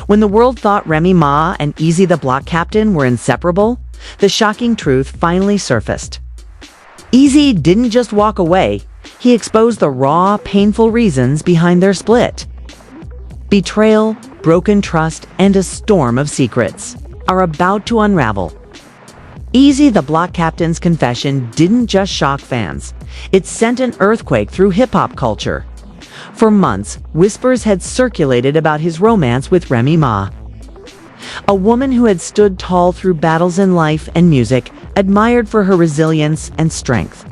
When the world thought Remy Ma and Eazy the block captain were inseparable, the shocking truth finally surfaced. Eazy didn't just walk away, he exposed the raw, painful reasons behind their split. Betrayal, broken trust, and a storm of secrets are about to unravel. Eazy the block captain's confession didn't just shock fans, it sent an earthquake through hip-hop culture. For months, whispers had circulated about his romance with Remy Ma, a woman who had stood tall through battles in life and music, admired for her resilience and strength.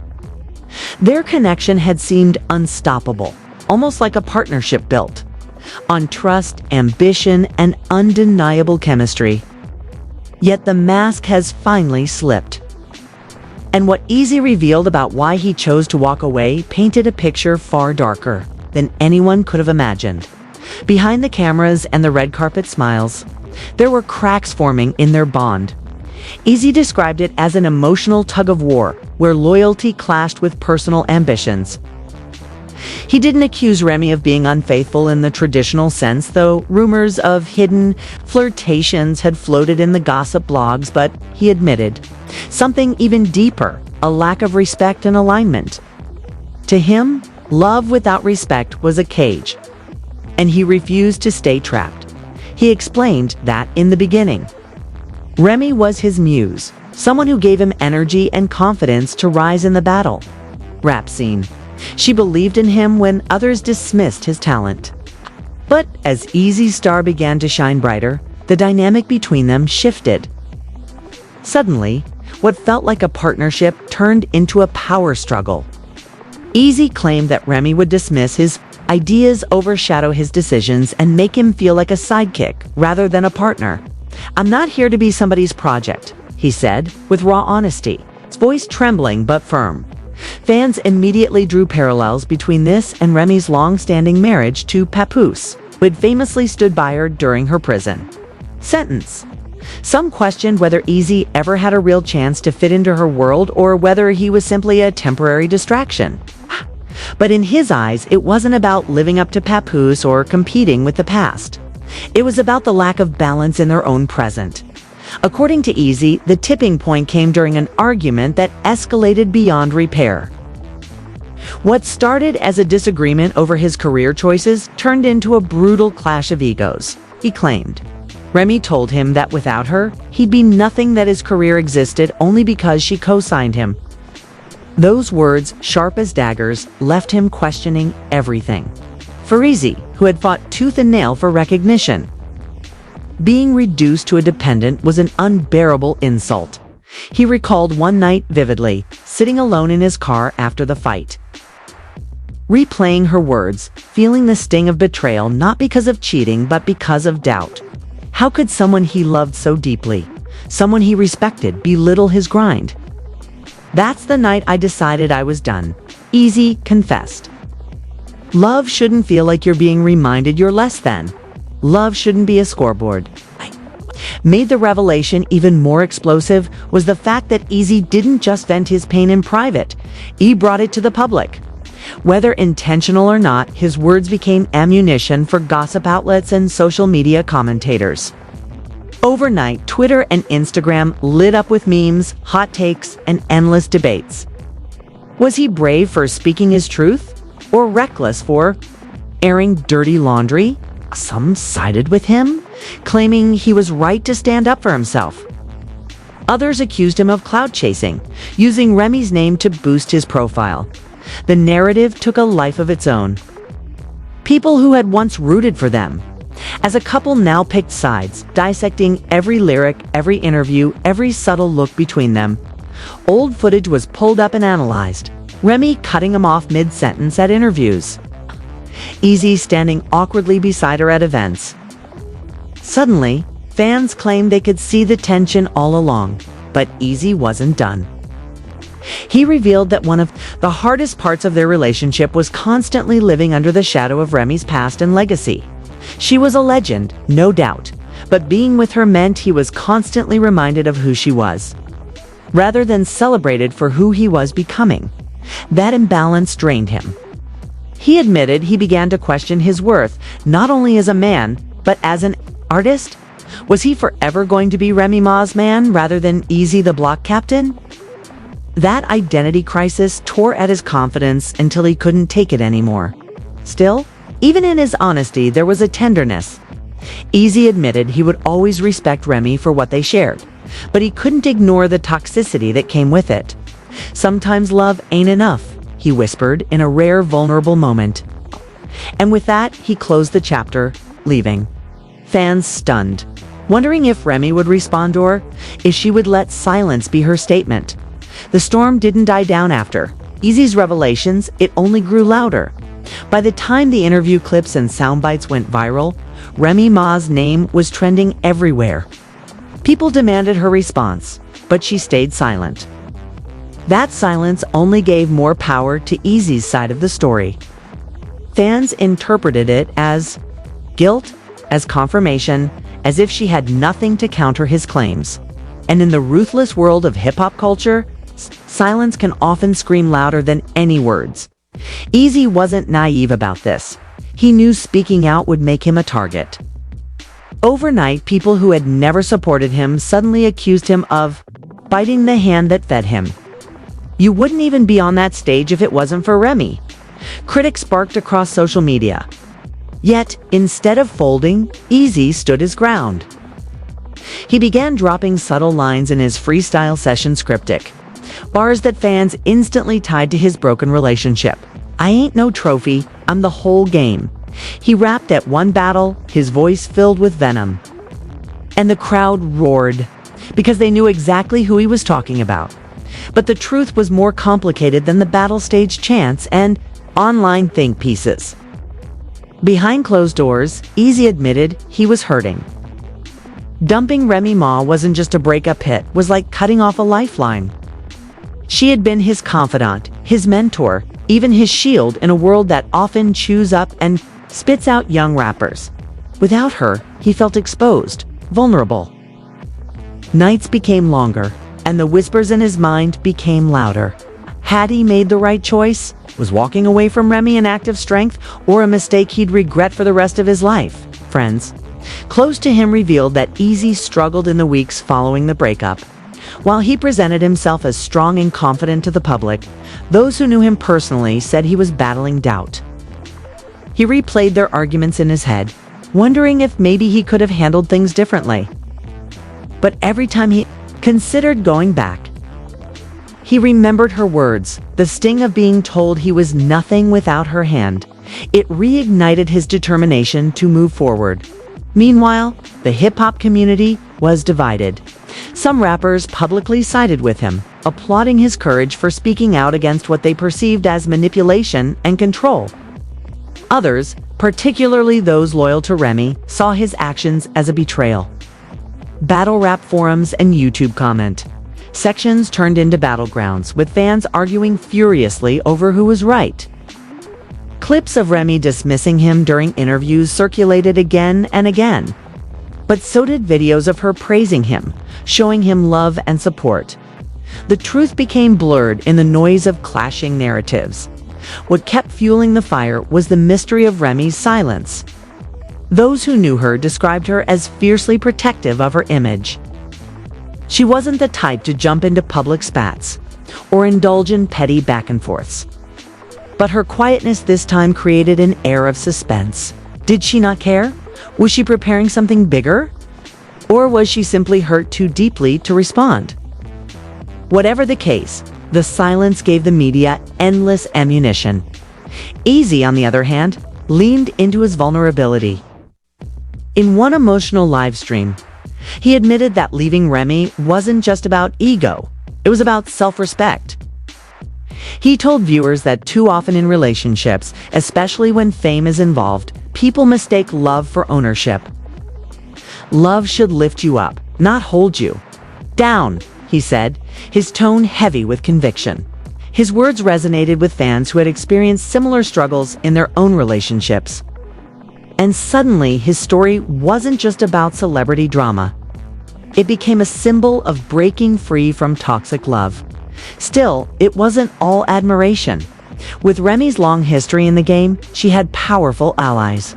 Their connection had seemed unstoppable, almost like a partnership built on trust, ambition, and undeniable chemistry. Yet the mask has finally slipped. And what Eazy revealed about why he chose to walk away painted a picture far darker than anyone could have imagined. Behind the cameras and the red carpet smiles, there were cracks forming in their bond. Eazy described it as an emotional tug-of-war, where loyalty clashed with personal ambitions. He didn't accuse Remy of being unfaithful in the traditional sense, though rumors of hidden flirtations had floated in the gossip blogs, but he admitted something even deeper, a lack of respect and alignment. To him, love without respect was a cage, and he refused to stay trapped. He explained that in the beginning, Remy was his muse, someone who gave him energy and confidence to rise in the battle rap scene. She believed in him when others dismissed his talent. But as Eazy's star began to shine brighter, the dynamic between them shifted. Suddenly, what felt like a partnership turned into a power struggle. Eazy claimed that Remy would dismiss his ideas, overshadow his decisions, and make him feel like a sidekick rather than a partner. "I'm not here to be somebody's project," he said, with raw honesty, his voice trembling but firm. Fans immediately drew parallels between this and Remy's long-standing marriage to Papoose, who had famously stood by her during her prison sentence. Some questioned whether Eazy ever had a real chance to fit into her world or whether he was simply a temporary distraction. But in his eyes, it wasn't about living up to Papoose or competing with the past. It was about the lack of balance in their own present. According to Eazy, the tipping point came during an argument that escalated beyond repair. What started as a disagreement over his career choices turned into a brutal clash of egos, he claimed. Remy told him that without her, he'd be nothing, that his career existed only because she co-signed him. Those words, sharp as daggers, left him questioning everything. For Eazy, who had fought tooth and nail for recognition, being reduced to a dependent was an unbearable insult. He recalled one night vividly, sitting alone in his car after the fight, replaying her words, feeling the sting of betrayal not because of cheating but because of doubt. How could someone he loved so deeply, someone he respected, belittle his grind? "That's the night I decided I was done," Eazy confessed. "Love shouldn't feel like you're being reminded you're less than. Love shouldn't be a scoreboard." Made the revelation even more explosive was the fact that Eazy didn't just vent his pain in private, he brought it to the public. Whether intentional or not, his words became ammunition for gossip outlets and social media commentators. Overnight, Twitter and Instagram lit up with memes, hot takes, and endless debates. Was he brave for speaking his truth, or reckless for airing dirty laundry? Some sided with him, claiming he was right to stand up for himself. Others accused him of clout chasing, using Remy's name to boost his profile. The narrative took a life of its own. People who had once rooted for them as a couple now picked sides, dissecting every lyric, every interview, every subtle look between them. Old footage was pulled up and analyzed, Remy cutting him off mid-sentence at interviews, Eazy standing awkwardly beside her at events. Suddenly, fans claimed they could see the tension all along, but Eazy wasn't done. He revealed that one of the hardest parts of their relationship was constantly living under the shadow of Remy's past and legacy. She was a legend, no doubt, but being with her meant he was constantly reminded of who she was, rather than celebrated for who he was becoming. That imbalance drained him. He admitted he began to question his worth, not only as a man, but as an Artist? Was he forever going to be Remy Ma's man rather than Eazy the block captain? That identity crisis tore at his confidence until he couldn't take it anymore. Still, even in his honesty, there was a tenderness. Eazy admitted he would always respect Remy for what they shared, but he couldn't ignore the toxicity that came with it. Sometimes love ain't enough, he whispered in a rare vulnerable moment. And with that, he closed the chapter, leaving. Fans stunned, wondering if Remy would respond or if she would let silence be her statement. The storm didn't die down after Eazy's revelations, it only grew louder. By the time the interview clips and sound bites went viral, Remy Ma's name was trending everywhere. People demanded her response, but she stayed silent. That silence only gave more power to Eazy's side of the story. Fans interpreted it as guilt, as confirmation, as if she had nothing to counter his claims. And in the ruthless world of hip-hop culture, silence can often scream louder than any words. Eazy wasn't naive about this. He knew speaking out would make him a target. Overnight, people who had never supported him suddenly accused him of biting the hand that fed him. You wouldn't even be on that stage if it wasn't for Remy. Critics sparked across social media. Yet, instead of folding, Eazy stood his ground. He began dropping subtle lines in his freestyle session Cryptic, bars that fans instantly tied to his broken relationship. I ain't no trophy, I'm the whole game. He rapped at one battle, his voice filled with venom. And the crowd roared, because they knew exactly who he was talking about. But the truth was more complicated than the battle stage chants and online think pieces. Behind closed doors, Eazy admitted he was hurting. Dumping Remy Ma wasn't just a breakup hit, was like cutting off a lifeline. She had been his confidant, his mentor, even his shield in a world that often chews up and spits out young rappers. Without her, he felt exposed, vulnerable. Nights became longer, and the whispers in his mind became louder. Had he made the right choice? Was walking away from Remy an act of strength, or a mistake he'd regret for the rest of his life? Friends close to him revealed that Eazy struggled in the weeks following the breakup. While he presented himself as strong and confident to the public, those who knew him personally said he was battling doubt. He replayed their arguments in his head, wondering if maybe he could have handled things differently. But every time he considered going back, he remembered her words, the sting of being told he was nothing without her hand. It reignited his determination to move forward. Meanwhile, the hip-hop community was divided. Some rappers publicly sided with him, applauding his courage for speaking out against what they perceived as manipulation and control. Others, particularly those loyal to Remy, saw his actions as a betrayal. Battle rap forums and YouTube comment sections turned into battlegrounds, with fans arguing furiously over who was right. Clips of Remy dismissing him during interviews circulated again and again. But so did videos of her praising him, showing him love and support. The truth became blurred in the noise of clashing narratives. What kept fueling the fire was the mystery of Remy's silence. Those who knew her described her as fiercely protective of her image. She wasn't the type to jump into public spats or indulge in petty back and forths. But her quietness this time created an air of suspense. Did she not care? Was she preparing something bigger? Or was she simply hurt too deeply to respond? Whatever the case, the silence gave the media endless ammunition. Eazy, on the other hand, leaned into his vulnerability. In one emotional live stream, he admitted that leaving Remy wasn't just about ego, it was about self-respect. He told viewers that too often in relationships, especially when fame is involved, people mistake love for ownership. Love should lift you up, not hold you down, he said, his tone heavy with conviction. His words resonated with fans who had experienced similar struggles in their own relationships. And suddenly, his story wasn't just about celebrity drama. It became a symbol of breaking free from toxic love. Still, it wasn't all admiration. With Remy's long history in the game, she had powerful allies.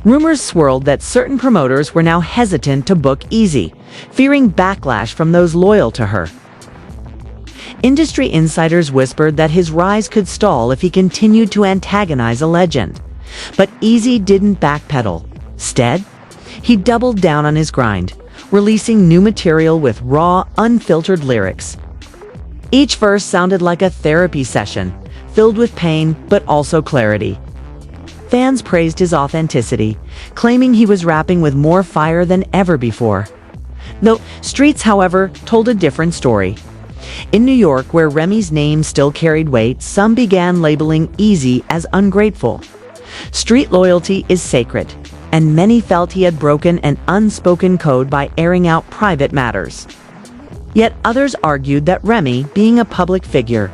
Rumors swirled that certain promoters were now hesitant to book Eazy, fearing backlash from those loyal to her. Industry insiders whispered that his rise could stall if he continued to antagonize a legend. But Eazy didn't backpedal. Instead, he doubled down on his grind, releasing new material with raw, unfiltered lyrics. Each verse sounded like a therapy session, filled with pain but also clarity. Fans praised his authenticity, claiming he was rapping with more fire than ever before. The streets, however, told a different story. In New York, where Remy's name still carried weight, some began labeling Eazy as ungrateful. Street loyalty is sacred, and many felt he had broken an unspoken code by airing out private matters. Yet others argued that Remy, being a public figure,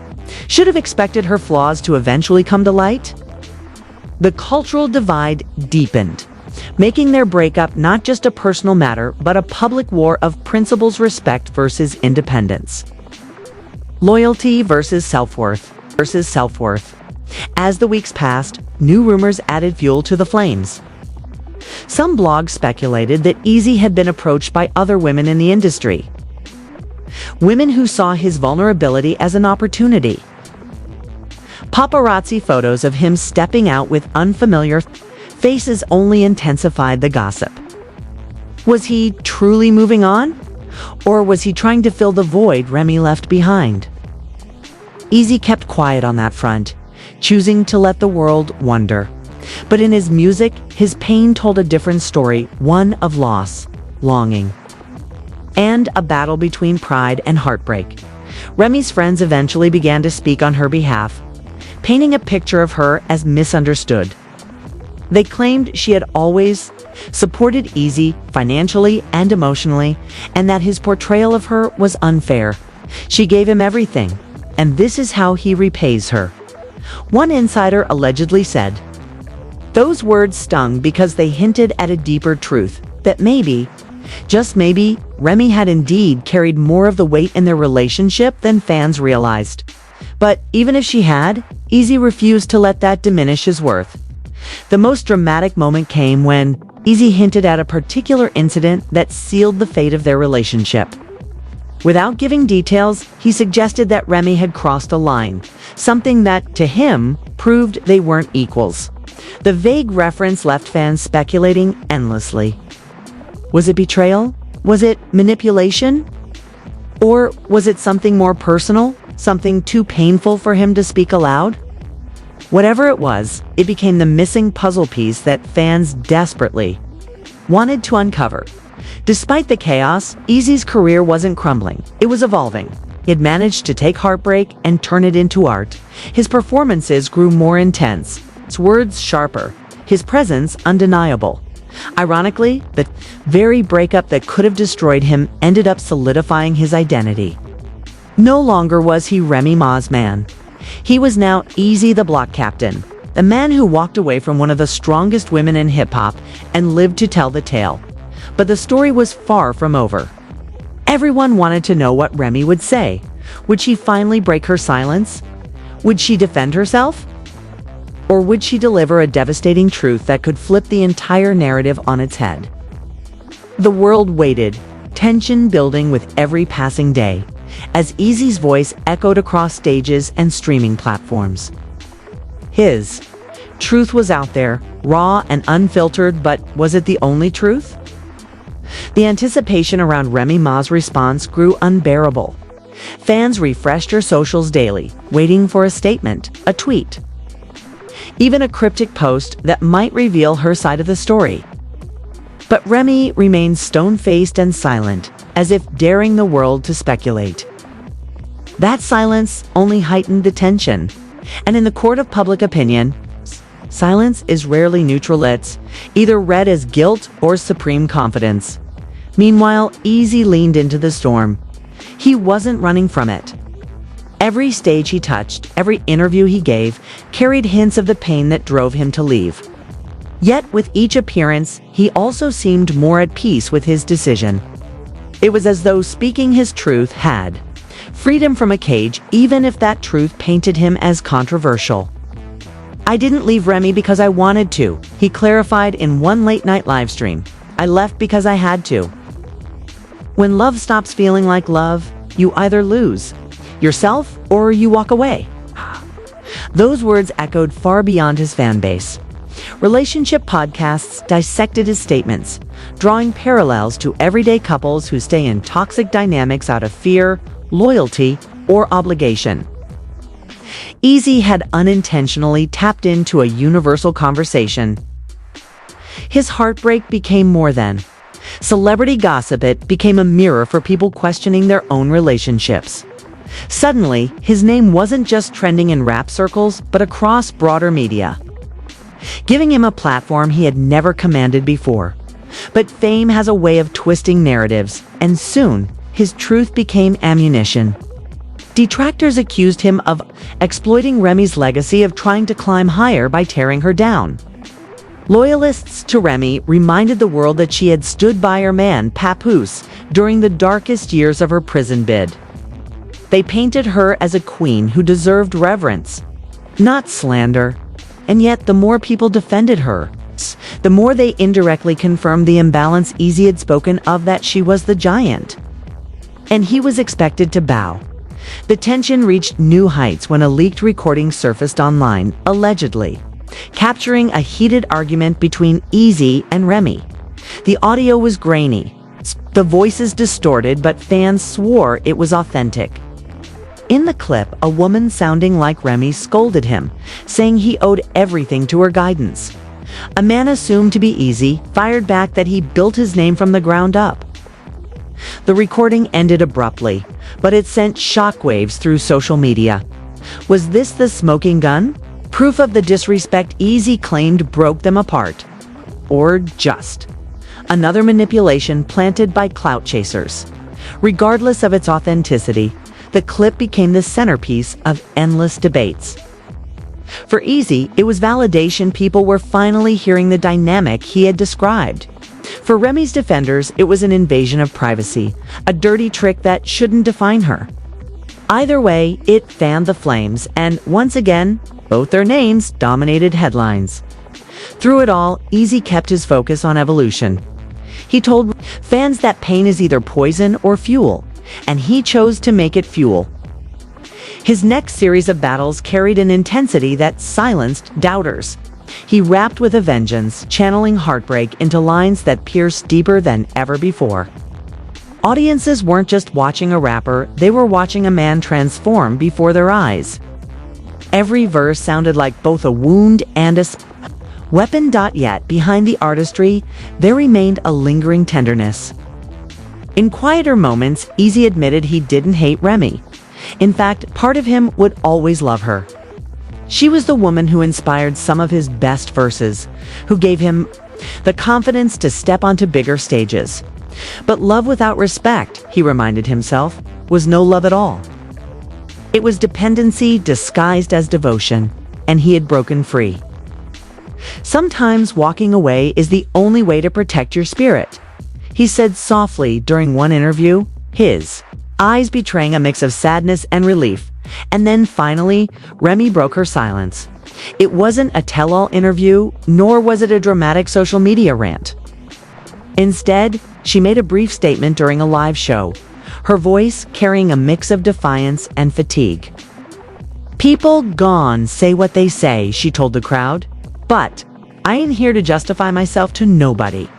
should have expected her flaws to eventually come to light. The cultural divide deepened, making their breakup not just a personal matter, but a public war of principles, respect versus independence. Loyalty versus self-worth. As the weeks passed, new rumors added fuel to the flames. Some blogs speculated that Eazy had been approached by other women in the industry. Women who saw his vulnerability as an opportunity. Paparazzi photos of him stepping out with unfamiliar faces only intensified the gossip. Was he truly moving on? Or was he trying to fill the void Remy left behind? Eazy kept quiet on that front, choosing to let the world wonder. But in his music, his pain told a different story, one of loss, longing, and a battle between pride and heartbreak. Remy's friends eventually began to speak on her behalf, painting a picture of her as misunderstood. They claimed she had always supported Eazy financially and emotionally, and that his portrayal of her was unfair. She gave him everything, and this is how he repays her. One insider allegedly said, "Those words stung because they hinted at a deeper truth, that maybe, just maybe, Remy had indeed carried more of the weight in their relationship than fans realized." But even if she had, Eazy refused to let that diminish his worth. The most dramatic moment came when Eazy hinted at a particular incident that sealed the fate of their relationship. Without giving details, he suggested that Remy had crossed a line, something that, to him, proved they weren't equals. The vague reference left fans speculating endlessly. Was it betrayal? Was it manipulation? Or was it something more personal? Something too painful for him to speak aloud? Whatever it was, it became the missing puzzle piece that fans desperately wanted to uncover. Despite the chaos, Eazy's career wasn't crumbling. It was evolving. He had managed to take heartbreak and turn it into art. His performances grew more intense, his words sharper, his presence undeniable. Ironically, the very breakup that could have destroyed him ended up solidifying his identity. No longer was he Remy Ma's man. He was now Eazy the Block Captain, the man who walked away from one of the strongest women in hip-hop and lived to tell the tale. But the story was far from over. Everyone wanted to know what Remy would say. Would she finally break her silence? Would she defend herself? Or would she deliver a devastating truth that could flip the entire narrative on its head? The world waited, tension building with every passing day, as Eazy's voice echoed across stages and streaming platforms. His truth was out there, raw and unfiltered, but was it the only truth? The anticipation around Remy Ma's response grew unbearable. Fans refreshed her socials daily, waiting for a statement, a tweet, even a cryptic post that might reveal her side of the story. But Remy remained stone-faced and silent, as if daring the world to speculate. That silence only heightened the tension, and in the court of public opinion, silence is rarely neutral. It's either read as guilt or supreme confidence. Meanwhile, Eazy leaned into the storm. He wasn't running from it. Every stage he touched, every interview he gave, carried hints of the pain that drove him to leave. Yet with each appearance, he also seemed more at peace with his decision. It was as though speaking his truth had freed him from a cage, even if that truth painted him as controversial. "I didn't leave Remy because I wanted to," he clarified in one late-night livestream. "I left because I had to." When love stops feeling like love, you either lose yourself or you walk away. Those words echoed far beyond his fan base. Relationship podcasts dissected his statements, drawing parallels to everyday couples who stay in toxic dynamics out of fear, loyalty, or obligation. Eazy had unintentionally tapped into a universal conversation. His heartbreak became more than celebrity gossip. It became a mirror for people questioning their own relationships. Suddenly, his name wasn't just trending in rap circles, but across broader media, giving him a platform he had never commanded before. But fame has a way of twisting narratives, and soon, his truth became ammunition. Detractors accused him of exploiting Remy's legacy of trying to climb higher by tearing her down. Loyalists to Remy reminded the world that she had stood by her man, Papoose, during the darkest years of her prison bid. They painted her as a queen who deserved reverence, not slander. And yet, the more people defended her, the more they indirectly confirmed the imbalance Eazy had spoken of, that she was the giant, and he was expected to bow. The tension reached new heights when a leaked recording surfaced online, allegedly capturing a heated argument between Eazy and Remy. The audio was grainy, the voices distorted, but fans swore it was authentic. In the clip, a woman sounding like Remy scolded him, saying he owed everything to her guidance. A man assumed to be Eazy fired back that he built his name from the ground up. The recording ended abruptly, but it sent shockwaves through social media. Was this the smoking gun? Proof of the disrespect Eazy claimed broke them apart? Or just another manipulation planted by clout chasers? Regardless of its authenticity, the clip became the centerpiece of endless debates. For Eazy, it was validation. People were finally hearing the dynamic he had described. For Remy's defenders, it was an invasion of privacy, a dirty trick that shouldn't define her. Either way, it fanned the flames, and once again, both their names dominated headlines. Through it all, Eazy kept his focus on evolution. He told fans that pain is either poison or fuel, and he chose to make it fuel. His next series of battles carried an intensity that silenced doubters. He rapped with a vengeance, channeling heartbreak into lines that pierced deeper than ever before. Audiences weren't just watching a rapper, they were watching a man transform before their eyes. Every verse sounded like both a wound and a weapon. Yet, behind the artistry, there remained a lingering tenderness. In quieter moments, Eazy admitted he didn't hate Remy. In fact, part of him would always love her. She was the woman who inspired some of his best verses, who gave him the confidence to step onto bigger stages. But love without respect, he reminded himself, was no love at all. It was dependency disguised as devotion, and he had broken free. Sometimes walking away is the only way to protect your spirit, he said softly during one interview, his eyes betraying a mix of sadness and relief. And then finally, Remy broke her silence. It wasn't a tell-all interview, nor was it a dramatic social media rant. Instead, she made a brief statement during a live show, her voice carrying a mix of defiance and fatigue. "People gone say what they say," she told the crowd, "but I ain't here to justify myself to nobody.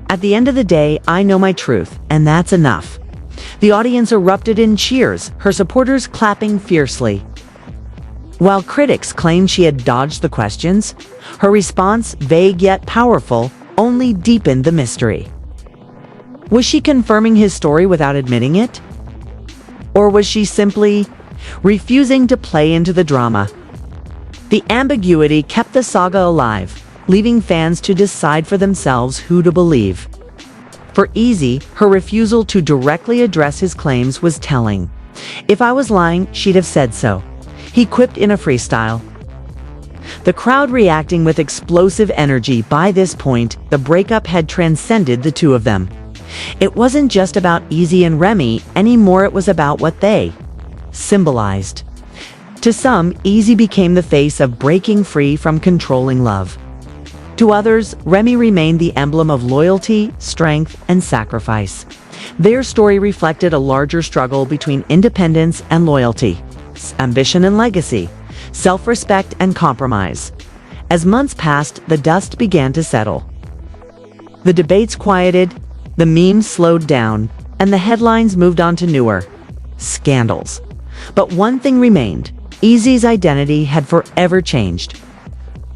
At the end of the day, I know my truth, and that's enough." The audience erupted in cheers, her supporters clapping fiercely. While critics claimed she had dodged the questions, her response, vague yet powerful, only deepened the mystery. Was she confirming his story without admitting it? Or was she simply refusing to play into the drama? The ambiguity kept the saga alive, leaving fans to decide for themselves who to believe. For Eazy, her refusal to directly address his claims was telling. "If I was lying, she'd have said so," he quipped in a freestyle. The crowd reacting with explosive energy. By this point, the breakup had transcended the two of them. It wasn't just about Eazy and Remy anymore, it was about what they symbolized. To some, Eazy became the face of breaking free from controlling love. To others, Remy remained the emblem of loyalty, strength, and sacrifice. Their story reflected a larger struggle between independence and loyalty, ambition and legacy, self-respect and compromise. As months passed, the dust began to settle. The debates quieted, the memes slowed down, and the headlines moved on to newer scandals. But one thing remained: Eazy's identity had forever changed.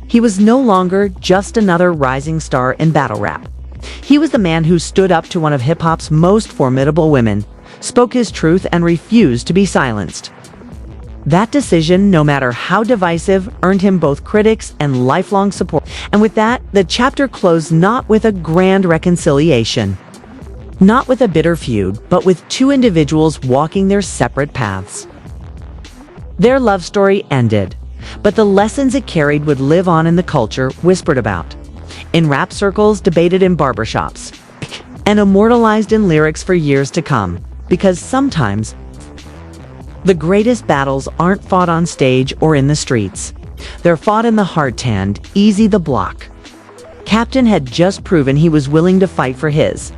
He was no longer just another rising star in battle rap. He was the man who stood up to one of hip-hop's most formidable women, spoke his truth, and refused to be silenced. That decision, no matter how divisive, earned him both critics and lifelong support. And with that, the chapter closed not with a grand reconciliation, not with a bitter feud, but with two individuals walking their separate paths. Their love story ended, but the lessons it carried would live on in the culture whispered about, in rap circles, debated in barbershops, and immortalized in lyrics for years to come. Because sometimes the greatest battles aren't fought on stage or in the streets. They're fought in the heart. And Eazy the Block Captain had just proven he was willing to fight for his.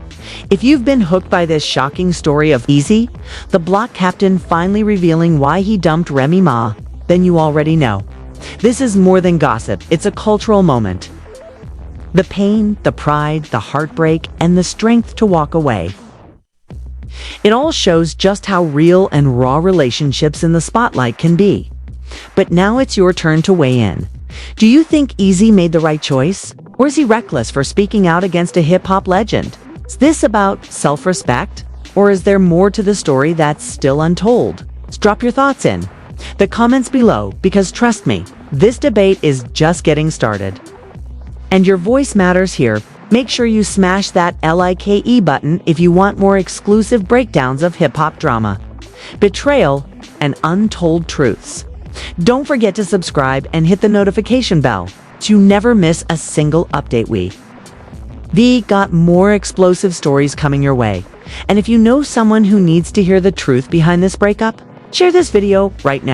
If you've been hooked by this shocking story of Eazy, the Block Captain finally revealing why he dumped Remy Ma, then you already know. This is more than gossip, it's a cultural moment. The pain, the pride, the heartbreak, and the strength to walk away. It all shows just how real and raw relationships in the spotlight can be. But now it's your turn to weigh in. Do you think Eazy made the right choice? Or is he reckless for speaking out against a hip-hop legend? Is this about self-respect? Or is there more to the story that's still untold? Drop your thoughts in the comments below, because trust me, this debate is just getting started. And your voice matters here. Make sure you smash that like button if you want more exclusive breakdowns of hip-hop drama, betrayal, and untold truths. Don't forget to subscribe and hit the notification bell to never miss a single update. We got more explosive stories coming your way. And if you know someone who needs to hear the truth behind this breakup, share this video right now.